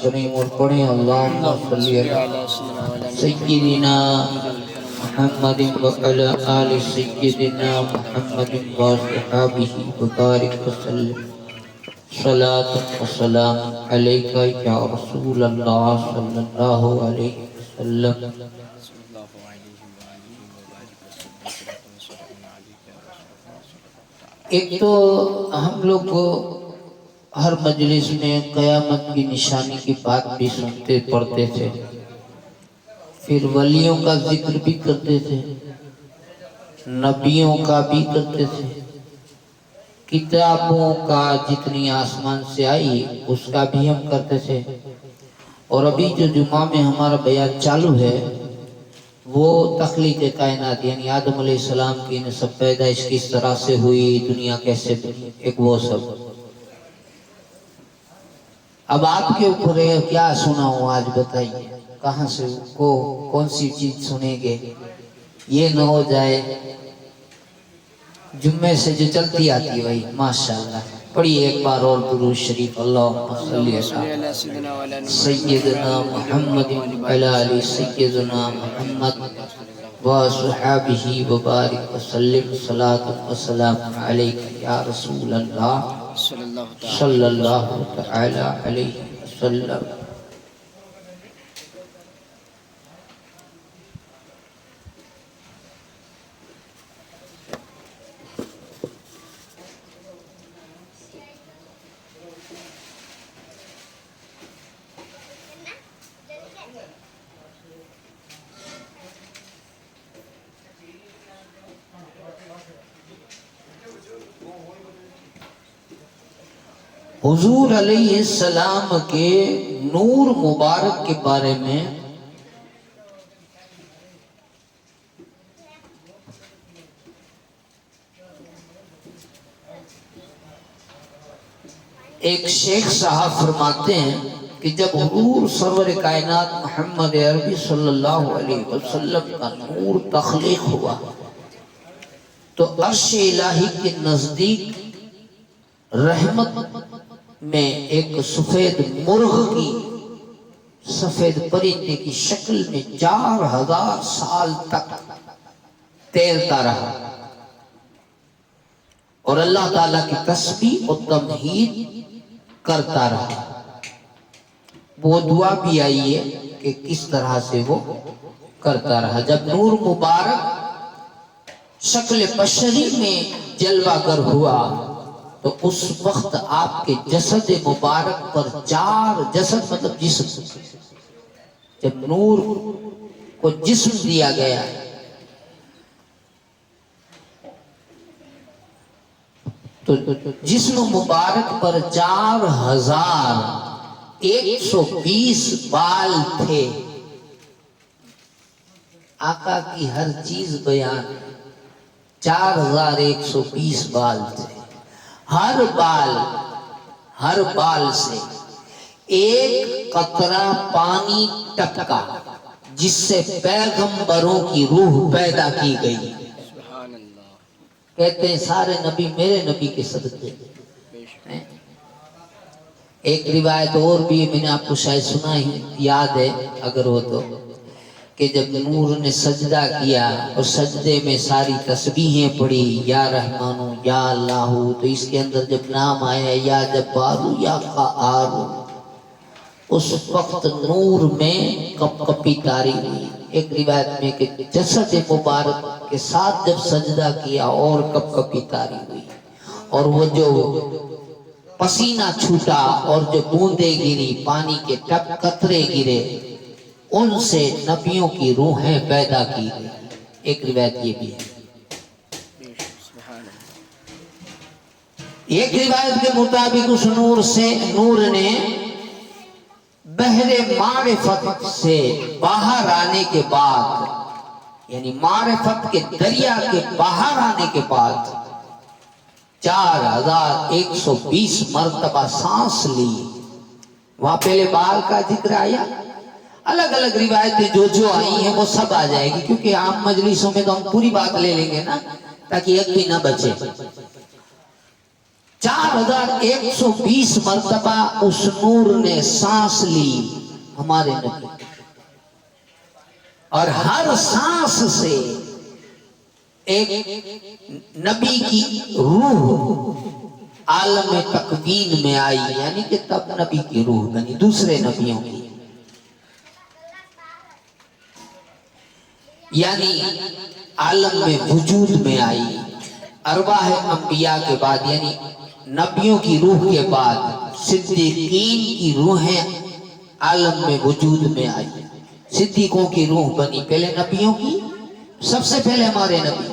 کریں اور پڑھیں اللہم صلی علی سیدنا محمد وعلی آل سیدنا محمد وصحابہ وبارک وسلم صلاة و سلام علیکہ یا رسول اللہ صلی اللہ علیہ وسلم۔ ایک تو ہم لوگ ہر مجلس میں قیامت کی نشانی کی بات بھی سنتے پڑھتے تھے، پھر ولیوں کا ذکر بھی کرتے تھے، نبیوں کا بھی کرتے تھے، کتابوں کا جتنی آسمان سے آئی اس کا بھی ہم کرتے تھے، اور ابھی جو جمعہ میں ہمارا بیان چالو ہے وہ تخلیق کائنات یعنی آدم علیہ السلام کی نسب پیدائش کس طرح سے ہوئی، دنیا کیسے بنی، ایک وہ سب۔ اب آپ کے اوپر ہے کیا سناؤں آج بتائیے، کہاں سے کون سی چیز سنیں گے، یہ نہ ہو جائے جمعے سے جو چلتی آتی وہی ماشاءاللہ۔ پڑھیے ایک بار اور درود شریف، اللہم صلی علی سیدنا محمد وعلی آل سیدنا محمد وصحابہ وبارک وسلم صلاة و سلام علیکہ یا رسول اللہ صلی اللہ تعالی علیہ وسلم۔ حضور علیہ السلام کے نور مبارک کے بارے میں ایک شیخ صاحب فرماتے ہیں کہ جب حضور سرور کائنات محمد عربی صلی اللہ علیہ وسلم کا نور تخلیق ہوا تو عرش الہی کے نزدیک رحمت میں ایک سفید مرغ کی، سفید پرندے کی شکل میں 4000 سال تک تیرتا رہا، اور اللہ تعالیٰ کی تسبیح و تمجید کرتا رہا۔ وہ دعا بھی آئی ہے کہ کس طرح سے وہ کرتا رہا۔ جب نور مبارک شکل بشری میں جلوہ گر ہوا تو اس وقت آپ کے جسد مبارک پر 4 جسد مطلب جسم، جب نور کو جسم دیا گیا تو جسم مبارک پر 4120 بال تھے۔ آقا کی ہر چیز بیان، 4120 بال تھے۔ ہر بال سے ایک قطرہ پانی ٹپکا، جس سے پیغمبروں کی روح پیدا کی گئی۔ کہتے ہیں سارے نبی میرے نبی کے صدقے۔ ایک روایت اور بھی میں نے آپ کو شاید سنا ہی یاد ہے اگر ہو تو، کہ جب نور نے سجدہ کیا اور سجدے میں ساری تسبیحیں پڑھی، یا رحمانو یا اللہ، تو اس کے اندر جب نام آیا یا جبارو یا قہارو، اس وقت نور میں کپ کپی طاری ہوئی۔ ایک روایت میں کہ جسد مبارک کے ساتھ جب سجدہ کیا اور کپ کپی طاری ہوئی، اور وہ جو پسینہ چھوٹا اور جو بوندیں گری، پانی کے ٹپ قطرے گرے، ان سے نبیوں کی روحیں پیدا کی گئی۔ ایک روایت یہ بھی ہے۔ ایک روایت کے مطابق اس نور نے بحر معرفت سے باہر آنے کے بعد، یعنی معرفت کے دریا کے باہر آنے کے بعد 4120 مرتبہ سانس لی۔ وہاں پہلے بال کا ذکر آیا، الگ الگ روایتیں جو آئی ہیں وہ سب آ جائے گی، کیونکہ عام مجلسوں میں تو ہم پوری بات لے لیں گے نا، تاکہ ایک بھی نہ بچے۔ 4120 مرتبہ اس نور نے سانس لی ہمارے نبی، اور ہر سانس سے ایک نبی کی روح عالم تکوین میں آئی، یعنی کہ تب نبی کی روح بنی، دوسرے نبیوں کی، یعنی عالم میں وجود میں آئی۔ ارواح انبیاء کے بعد، یعنی نبیوں کی روح کے بعد صدیقین کی روحیں عالم میں وجود میں آئی، صدیقوں کی روح بنی، پہلے نبیوں کی، سب سے پہلے ہمارے نبی،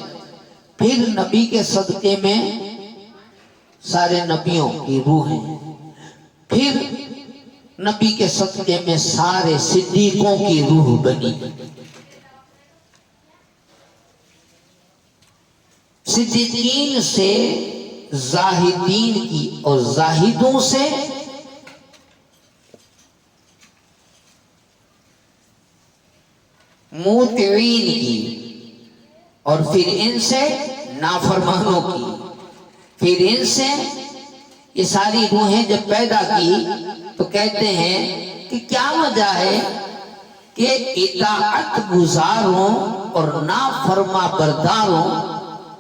پھر نبی کے صدقے میں سارے نبیوں کی روحیں، پھر نبی کے صدقے میں سارے صدیقوں کی روح بنی۔ صدیقین سے زاہدین کی، اور زاہدوں سے موتعین کی، اور پھر ان سے نافرمانوں کی، پھر ان سے یہ ساری روحیں جب پیدا کی تو کہتے ہیں کہ کیا وجہ ہے کہ اطاعت گزاروں اور نافرما برداروں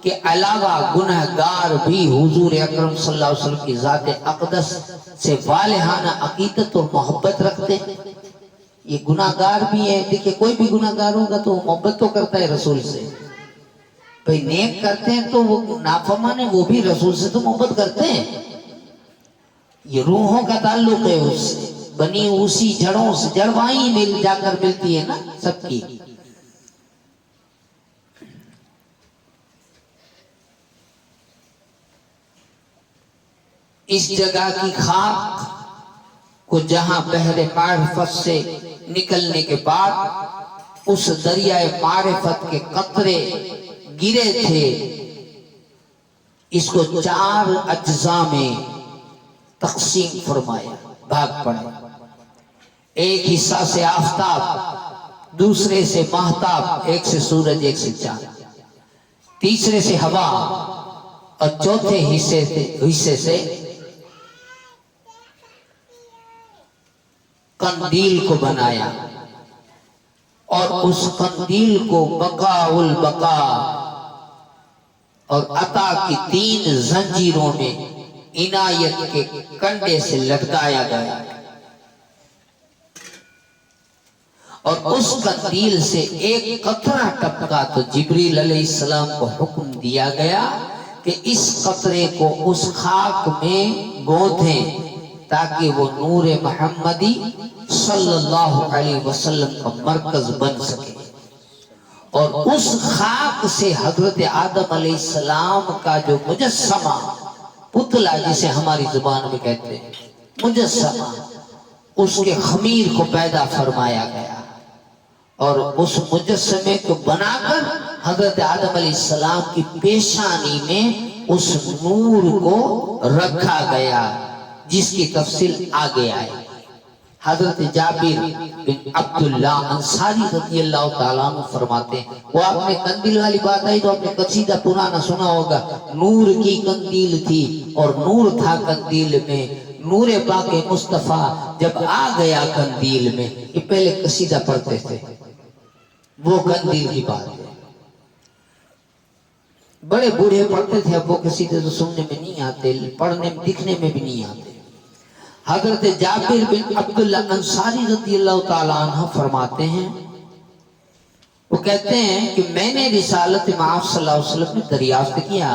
کے علاوہ گنہگار بھی حضور اکرم صلی اللہ علیہ وسلم کی ذات اقدس سے والہانہ عقیدت اور محبت رکھتے ہیں۔ یہ گناہگار بھی ہے، دیکھیں کوئی بھی گناہگار ہوگا تو محبت تو کرتا ہے رسول سے، بھئی نیک کرتے ہیں تو وہ نافرمان ہے، وہ بھی رسول سے تو محبت کرتے ہیں۔ یہ روحوں کا تعلق ہے، اس سے بنی اسی جڑوں سے، جڑ وہیں مل جا کر ملتی ہے نا سب کی۔ اس جگہ کی خاک کو جہاں بحر معرفت سے نکلنے کے بعد اس دریائے معرفت کے قطرے گرے تھے، اس کو 4 اجزاء میں تقسیم فرمایا، بھاگ پڑے۔ ایک حصہ سے آفتاب، دوسرے سے ماہتاب، ایک سے سورج، ایک سے چاند، تیسرے سے ہوا، اور چوتھے حصے سے قندیل کو بنایا، اور اس قندیل کو بقاء البقا اور عطا کی 3 زنجیروں میں عنایت کے کنڈے سے لٹکایا گیا، اور اس قندیل سے ایک قطرہ ٹپکا تو جبریل علیہ السلام کو حکم دیا گیا کہ اس قطرے کو اس خاک میں گوندھیں تاکہ وہ نور محمدی صلی اللہ علیہ وسلم کا مرکز بن سکے۔ اور اس خاک سے حضرت آدم علیہ السلام کا جو مجسمہ، پتلا جسے ہماری زبان میں کہتے ہیں مجسمہ، اس کے خمیر کو پیدا فرمایا گیا، اور اس مجسمے کو بنا کر حضرت آدم علیہ السلام کی پیشانی میں اس نور کو رکھا گیا، جس کی تفصیل آگے آئے۔ حضرت جابر بن عبداللہ انصاری رضی اللہ تعالیٰ عنہ فرماتے ہیں، وہ آپ نے قندیل والی بات آئی تو آپ نے قصیدہ پرانا سنا ہوگا، نور کی قندیل تھی اور نور تھا قندیل میں، نور پاک مصطفیٰ جب آ گیا قندیل میں۔ یہ پہلے قصیدہ پڑھتے تھے، وہ قندیل کی بات ہے، بڑے بوڑھے پڑھتے تھے، اب وہ قصیدے تو سننے میں نہیں آتے، پڑھنے دکھنے میں بھی نہیں آتے۔ حضرت جابر بن عبداللہ انصاری رضی اللہ تعالیٰ عنہ فرماتے ہیں، وہ کہتے ہیں کہ میں نے رسالت مآب صلی اللہ علیہ وسلم نے دریافت کیا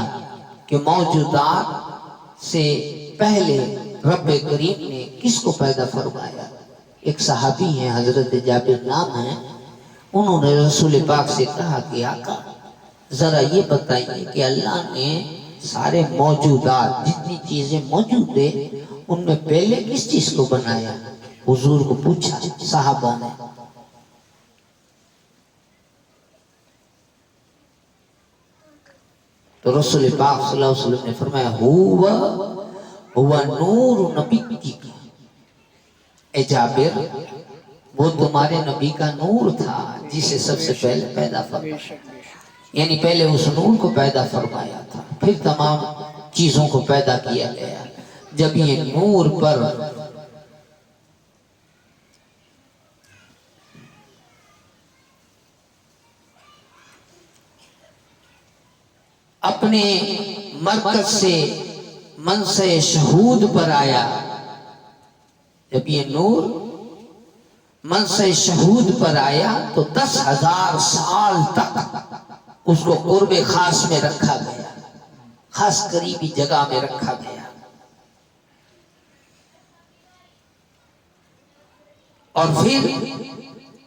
کہ موجودات سے پہلے رب کریم نے کس کو پیدا فرمایا۔ ایک صحابی ہیں حضرت جابر نام ہے، انہوں نے رسول پاک سے کہا کہ آقا ذرا یہ بتائیے کہ اللہ نے سارے موجودات جتنی چیزیں موجود ہیں ان میں پہلے کس چیز کو بنایا؟ حضور کو پوچھا صحابہ نے۔ تو رسول پاک صلی اللہ علیہ وسلم نے فرمایا ہوا نور نبی کی، اے جابر وہ تمہارے نبی کا نور تھا جسے سب سے پہلے پیدا فرمایا، یعنی پہلے اس نور کو پیدا فرمایا تھا، پھر تمام چیزوں کو پیدا کیا گیا۔ جب یہ نور پر اپنے مرکز سے منصع شہود پر آیا، جب یہ نور منصع شہود پر آیا تو 10,000 سال تک اس کو قرب خاص میں رکھا گیا، خاص قریبی جگہ میں رکھا گیا، اور پھر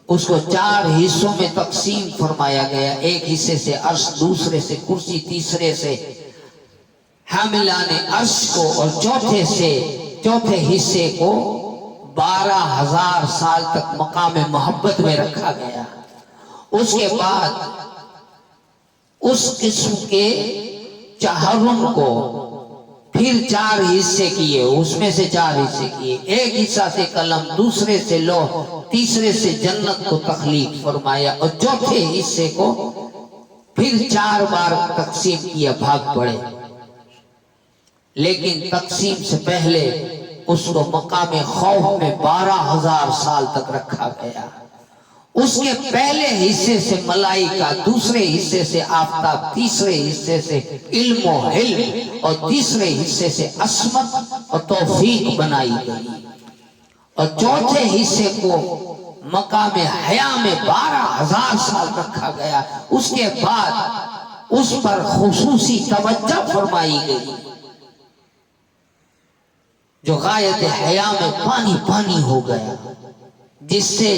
اس کو 4 حصوں میں تقسیم فرمایا گیا۔ ایک حصے سے عرش، دوسرے سے کرسی، تیسرے سے حاملان عرش کو، اور چوتھے حصے کو 12,000 سال تک مقام محبت میں رکھا گیا۔ اس کے بعد اس قسم کے چہرم کو پھر 4 حصے کیے، اس میں سے 4 حصے کیے، ایک حصہ سے قلم، دوسرے سے لوح، تیسرے سے جنت کو تخلیق فرمایا، اور چوتھے حصے کو پھر 4 بار تقسیم کیا، بھاگ پڑے۔ لیکن تقسیم سے پہلے اس کو مقام خوف میں 12,000 سال تک رکھا گیا۔ اس کے پہلے حصے سے ملائکہ، دوسرے حصے سے آفتاب، تیسرے حصے سے علم و حلم، اور تیسرے حصے سے عصمت اور توفیق بنائی گئی، اور چوتھے حصے کو مقام حیا میں 12,000 سال رکھا گیا۔ اس کے بعد اس پر خصوصی توجہ فرمائی گئی، جو غایت حیا میں پانی پانی ہو گیا، جس سے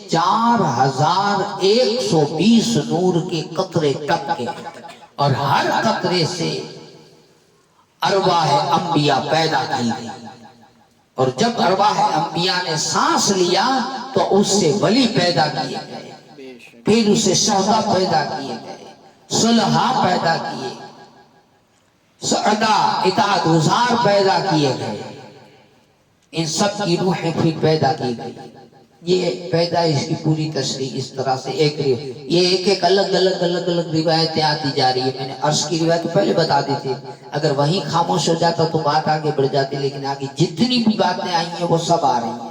4,120 نور کے قطرے ٹپکے، اور ہر قطرے سے ارواح انبیاء پیدا کی گئی، اور جب ارواح انبیاء نے سانس لیا تو اس سے ولی پیدا کیے گئے، پھر اسے شہداء پیدا کیے گئے، صلحاء پیدا کیے، سعداء اطاعت گزار پیدا کیے گئے، ان سب کی روحیں پھر پیدا کی گئی۔ یہ پیدائش کی پوری تشریح اس طرح سے ایک الگ روایتیں آتی جا رہی ہے۔ میں نے عرش کی روایت پہلے بتا دی تھی، اگر وہیں خاموش ہو جاتا تو بات آگے بڑھ جاتی، لیکن آگے جتنی بھی باتیں آئی ہیں وہ سب آ رہی ہیں۔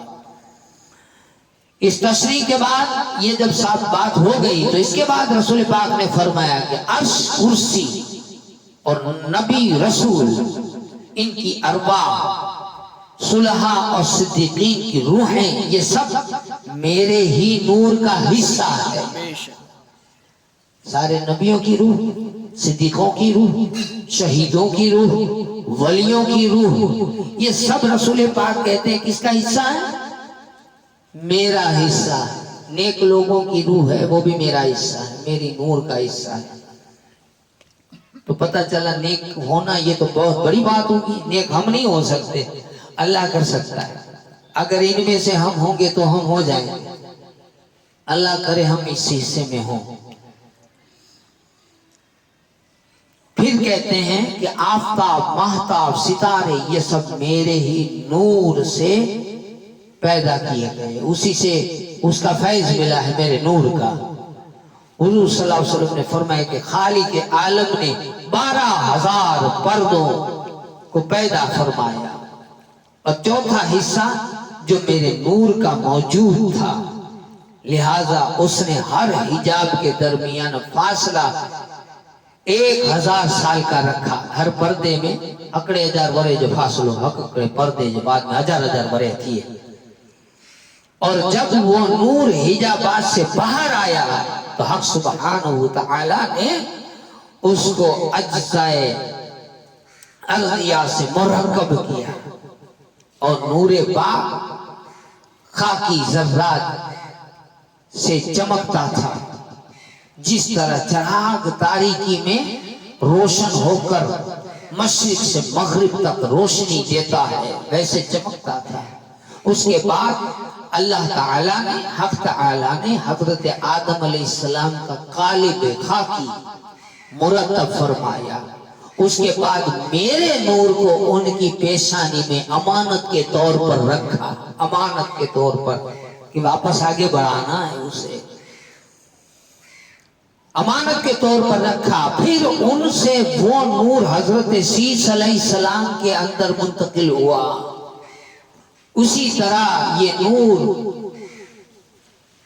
اس تشریح کے بعد یہ جب ساتھ بات ہو گئی تو اس کے بعد رسول پاک نے فرمایا کہ عرش، کرسی اور نبی رسول، ان کی ارواح، صلحاء اور صدیقین کی روحیں، یہ سب میرے ہی نور کا حصہ ہے۔ سارے نبیوں کی روح، صدیقوں کی روح، شہیدوں کی روح، ولیوں کی روح، یہ سب رسول پاک کہتے ہیں کس کا حصہ ہے؟ میرا حصہ ہے۔ نیک لوگوں کی روح ہے، وہ بھی میرا حصہ ہے، میری نور کا حصہ ہے۔ تو پتہ چلا نیک ہونا یہ تو بہت بڑی بات ہوگی، نیک ہم نہیں ہو سکتے، اللہ کر سکتا ہے۔ اگر ان میں سے ہم ہوں گے تو ہم ہو جائیں گے، اللہ کرے ہم اس حصے میں ہوں۔ پھر کہتے ہیں کہ آفتاب، ماہتاب، ستارے، یہ سب میرے ہی نور سے پیدا کیے گئے، اسی سے اس کا فیض ملا ہے میرے نور کا۔ حضور صلی اللہ علیہ وسلم نے فرمایا کہ خالق عالم نے 12,000 پردوں کو پیدا فرمایا، اور چوتھا حصہ جو میرے نور کا موجود تھا، لہذا اس نے ہر حجاب کے درمیان فاصلہ 1,000 سال کا رکھا، ہر پردے میں اکڑے 1000 برے جو فاصلو، اکڑے پردے جو بعد میں 1000 برے کیے، اور جب وہ نور حجابات سے باہر آیا تو حق سبحانہ وتعالی نے اس کو اجزائے ارضیہ سے مرکب کیا، اور نور پاک خاکی ذرات سے چمکتا تھا، جس طرح چراغ تاریکی میں روشن ہو کر مشرق سے مغرب تک روشنی دیتا ہے، ویسے چمکتا تھا۔ اس کے بعد اللہ تعالیٰ نے، حق تعالیٰ نے حضرت آدم علیہ السلام کا قالب خاکی مرتب فرمایا۔ اس کے بعد میرے نور کو ان کی پیشانی میں امانت کے طور پر رکھا، امانت کے طور پر، کہ واپس آگے بڑھانا ہے اسے۔ امانت کے طور پر رکھا، پھر ان سے وہ نور حضرت شیش علیہ السلام کے اندر منتقل ہوا. اسی طرح یہ نور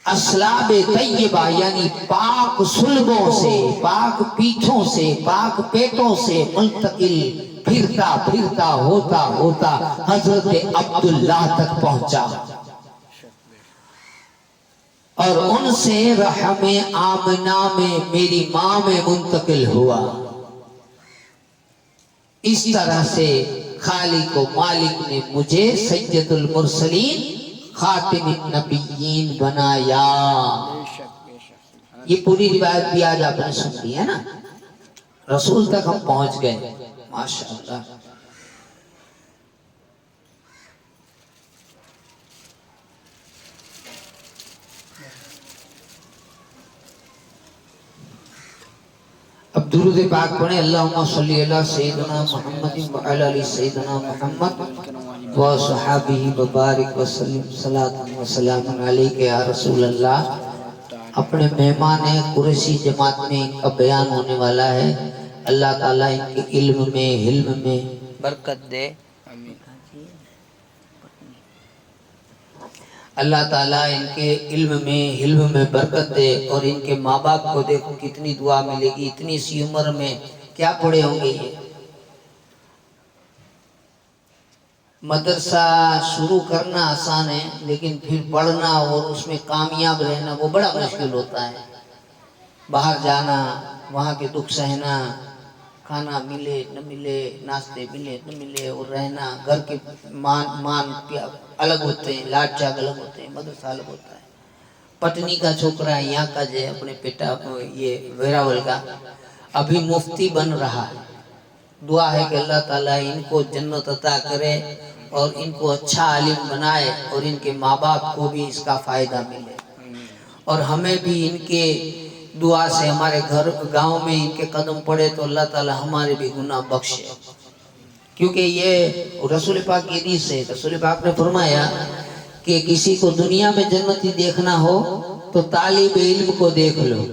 اسلاب طیبہ یعنی پاک صلبوں سے، پاک پیٹھوں سے، پاک پیٹوں سے منتقل پھرتا پھرتا ہوتا ہوتا حضرت عبداللہ تک پہنچا، اور ان سے رحم آمنہ میں میری ماں میں منتقل ہوا. اس طرح سے خالق و مالک نے مجھے سید المرسلین خاتم النبیین بنایا. یہ پوری روایت بھی آج آپ نے سن لی ہے نا، رسول تک ہم پہنچ گئے ماشاءاللہ. اب درود پاک پڑھیں. اللہم صلی علی سیدنا محمد وعلی علی سیدنا محمد و صحابہ وبارک وسلم صلاۃ و سلام علیک یا رسول اللہ. اپنے مہمان قریشی جماعت میں ان کا بیان ہونے والا ہے. اللہ تعالیٰ ان کے علم میں حلم میں برکت دے. اللہ تعالیٰ ان کے علم میں حلم میں برکت دے. اور ان کے ماں باپ کو دیکھو کتنی دعا ملے گی، اتنی سی عمر میں کیا پڑھے ہوں گے. یہ مدرسہ شروع کرنا آسان ہے، لیکن پھر پڑھنا اور اس میں کامیاب رہنا وہ بڑا مشکل ہوتا ہے. باہر جانا، وہاں کے دکھ سہنا، کھانا ملے نہ ملے، ناشتے ملے نہ ملے، اور رہنا، گھر کے مان الگ ہوتے ہیں، لاڈ چاگ الگ ہوتے ہیں، مدرسہ الگ ہوتا ہے. پٹنی کا چھوکرا یہاں کا جو ہے اپنے پیٹا یہ ویراول کا ابھی مفتی بن رہا ہے. دعا ہے کہ اللہ تعالیٰ ان کو جنت عطا کرے اور ان کو اچھا عالم بنائے، اور ان کے ماں باپ کو بھی اس کا فائدہ ملے، اور ہمیں بھی ان کے دعا سے ہمارے گھر گاؤں میں ان کے قدم پڑے تو اللہ تعالیٰ ہمارے بھی گناہ بخشے. کیونکہ یہ رسول پاک کی حدیث ہے. رسول پاک نے فرمایا کہ کسی کو دنیا میں جنتی دیکھنا ہو تو طالب علم کو دیکھ لو.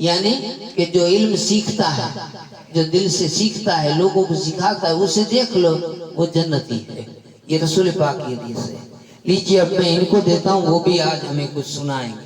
یعنی کہ جو علم سیکھتا ہے، جو دل سے سیکھتا ہے، لوگوں کو سکھاتا ہے، اسے دیکھ لو، وہ جنتی ہے. یہ رسول پاک کی حدیث ہے. لیجیے اب میں ان کو دیتا ہوں، وہ بھی آج ہمیں کچھ سنائیں گے.